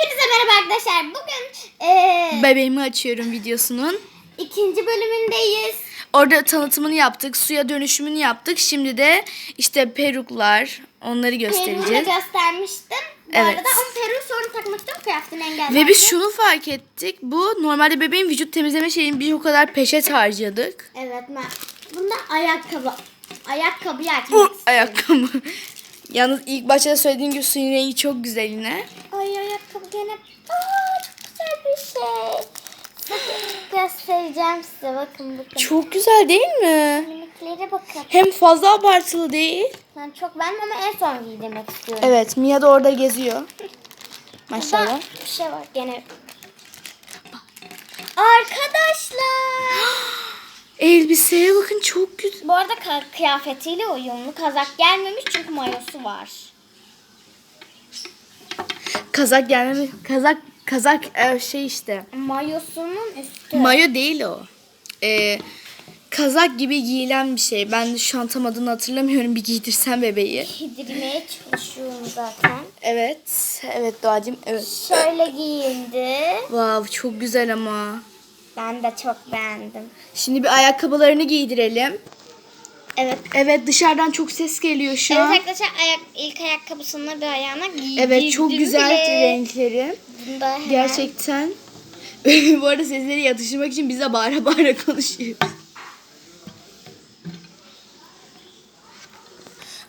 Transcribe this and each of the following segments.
Hepinize merhaba arkadaşlar. Bugün Bebeğimi açıyorum videosunun. ikinci bölümündeyiz. Orada tanıtımını yaptık, suya dönüşümünü yaptık. Şimdi de işte peruklar, onları göstereceğiz. Peruğunu göstermiştim. Bu Evet. arada o peruğu sorun takmıştım. Kıyafetini engellerken. Ve biz şunu fark ettik. Bu normalde bebeğin vücut temizleme şeyini biz o kadar peşet harcadık. Evet. Bunda ayakkabı. Ayakkabıyı açmak istiyorum. Ayakkabı. Yalnız ilk başta söylediğim gibi suyun rengi çok güzel yine. Ay ayakkabı gene. Çok güzel bir şey. Bakın göstereceğim size. Bakın. Çok güzel değil mi? Mimiklere bakın. Hem fazla abartılı değil. Ben çok beğendim ama en son giydirmek istiyorum. Evet, Mia da orada geziyor. Maşallah. Burada bir şey var gene. Arkadaşlar. Elbiseye bakın, çok güzel. Bu arada kıyafetiyle uyumlu. Kazak gelmemiş çünkü mayosu var. Kazak gelmemi. Kazak şey işte. Mayosunun üstü. Mayo değil o. Kazak gibi giyilen bir şey. Ben de şu an tam adını hatırlamıyorum. Bir giydirsem bebeği. Giydirmeye çalışıyorum zaten. Evet. Evet Doğacığım. Evet. Şöyle giyindi. Wow, çok güzel ama. Ben de çok beğendim. Şimdi bir ayakkabılarını giydirelim. Evet. Evet, dışarıdan çok ses geliyor şu Evet an. arkadaşlar ilk ayakkabısını bir ayağına giydirdim. Evet, çok güzel bile. renkleri. Bunda hemen- Gerçekten. Bu arada sesleri yatıştırmak için bize bağıra bağıra konuşuyor.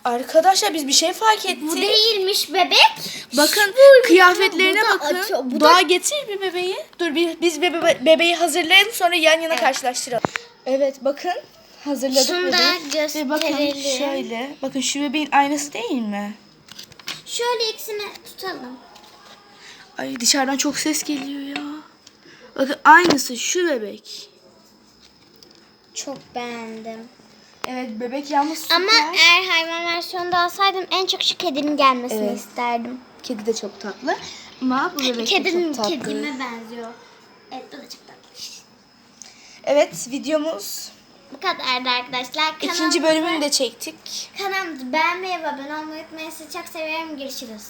Arkadaşlar biz bir şey fark ettik. Bu değilmiş bebek. Bakın Buymuş. kıyafetlerine Bu da bakın. açı- bu da- Doğa getir bir bebeği. Dur biz bebeği hazırlayalım, sonra yan yana karşılaştıralım. Evet bakın, hazırladık Şunu da bebeği. Ve bakın gösterelim. şöyle. Bakın şu bebeğin aynası değil mi? Şöyle ikisini tutalım. Ay dışarıdan çok ses geliyor ya. Bakın aynısı şu bebek. Çok beğendim. Evet, bebek yalnız süper. Ama eğer hayvan versiyonunda alsaydım en çok şu kedinin gelmesini Evet. isterdim. Kedi de çok tatlı. Ama bu bebek de çok tatlı. Kedime benziyor. Evet bu da çok tatlı. Evet, videomuz Bu kadardı arkadaşlar. ikinci bölümünü de çektik. Kanalımızı beğenmeyi ve abone olmayı unutmayın. Sizi çok seviyorum. Görüşürüz.